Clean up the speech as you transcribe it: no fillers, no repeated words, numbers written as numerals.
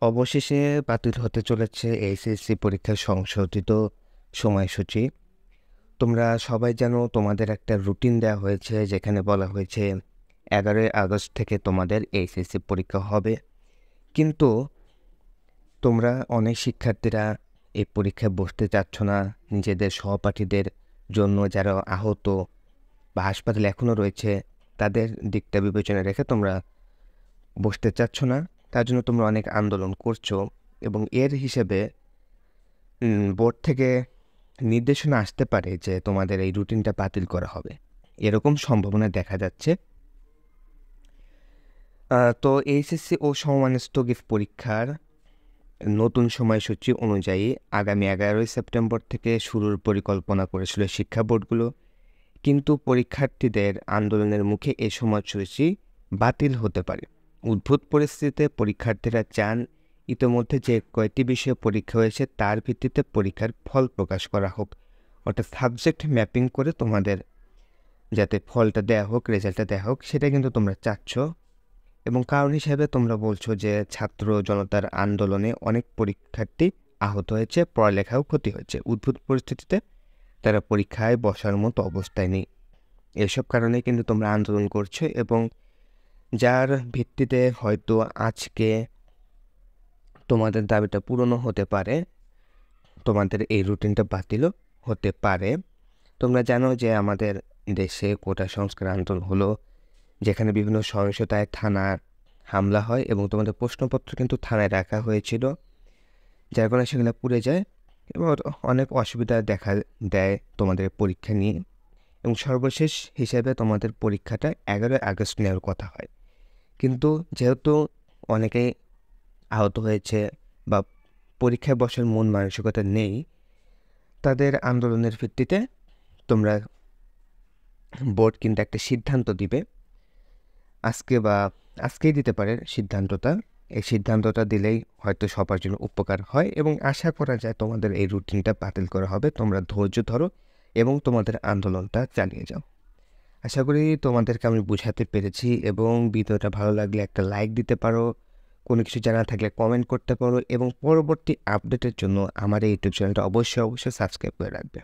অবশেষে বাতিল হতে চলেছে এইচএসসি পরীক্ষার সংশোধিত সময়সূচি। তোমরা সবাই জানো তোমাদের একটা রুটিন দেওয়া হয়েছে যেখানে বলা হয়েছে 11ই আগস্ট থেকে তোমাদের এইচএসসি পরীক্ষা হবে। কিন্তু তোমরা অনেক শিক্ষার্থীরা এই পরীক্ষায় বসতে চাচ্ছ না। নিজেদের সহপাঠীদের জন্য যারা আহত বা হাসপাতালে এখনও রয়েছে তাদের দিকটা বিবেচনায় রেখে তোমরা বসতে চাচ্ছ না। তার জন্য তোমরা অনেক আন্দোলন করছো এবং এর হিসেবে বোর্ড থেকে নির্দেশনা আসতে পারে যে তোমাদের এই রুটিনটা বাতিল করা হবে, এরকম সম্ভাবনা দেখা যাচ্ছে। তো এইচএসসি ও সমমানের স্থগিত পরীক্ষার নতুন সময়সূচি অনুযায়ী আগামী 11ই সেপ্টেম্বর থেকে শুরুর পরিকল্পনা করেছিল শিক্ষা বোর্ডগুলো, কিন্তু পরীক্ষার্থীদের আন্দোলনের মুখে এই সময়সূচি বাতিল হতে পারে। উদ্ভূত পরিস্থিতিতে পরীক্ষার্থীরা চান ইতোমধ্যে যে কয়েকটি বিষয়ে পরীক্ষা হয়েছে তার ভিত্তিতে পরীক্ষার ফল প্রকাশ করা হোক, অর্থাৎ সাবজেক্ট ম্যাপিং করে তোমাদের যাতে ফলটা দেওয়া হোক, রেজাল্টটা দেওয়া হোক, সেটা কিন্তু তোমরা চাচ্ছ। এবং কারণ হিসেবে তোমরা বলছো যে ছাত্র জনতার আন্দোলনে অনেক পরীক্ষার্থী আহত হয়েছে, পড়ালেখাও ক্ষতি হয়েছে। উদ্ভূত পরিস্থিতিতে তারা পরীক্ষায় বসার মতো অবস্থায় নেই। এসব কারণে কিন্তু তোমরা আন্দোলন করছো এবং যার ভিত্তিতে হয়তো আজকে তোমাদের দাবিটা পূরণও হতে পারে, তোমাদের এই রুটিনটা বাতিলও হতে পারে। তোমরা জানো যে আমাদের দেশে কোটা সংস্কার আন্দোলন হলো, যেখানে বিভিন্ন সহিংসতায় থানার হামলা হয় এবং তোমাদের প্রশ্নপত্র কিন্তু থানায় রাখা হয়েছিল, যার কারণে সেগুলো পুড়ে যায় এবং অনেক অসুবিধা দেখা দেয় তোমাদের পরীক্ষা নিয়ে। এবং সর্বশেষ হিসেবে তোমাদের পরীক্ষাটা 11ই আগস্ট নেওয়ার কথা হয়, কিন্তু যেহেতু অনেকেই আহত হয়েছে বা পরীক্ষায় বসার মন মানসিকতা নেই, তাদের আন্দোলনের ভিত্তিতে তোমরা বোর্ড কিন্তু একটা সিদ্ধান্ত দিবে আজকেই দিতে পারে সিদ্ধান্তটা। এই সিদ্ধান্তটা দিলেই হয়তো সবার জন্য উপকার হয় এবং আশা করা যায় তোমাদের এই রুটিনটা বাতিল করা হবে। তোমরা ধৈর্য ধরো এবং তোমাদের আন্দোলনটা চালিয়ে যাও। আশা করি তোমাদেরকে আমি বুঝাতে পেরেছি এবং ভিডিওটা ভালো লাগলে একটা লাইক দিতে পারো, কোনো কিছু জানা থাকলে কমেন্ট করতে পারো এবং পরবর্তী আপডেটের জন্য আমার এই ইউটিউব চ্যানেলটা অবশ্যই সাবস্ক্রাইব করে রাখবে।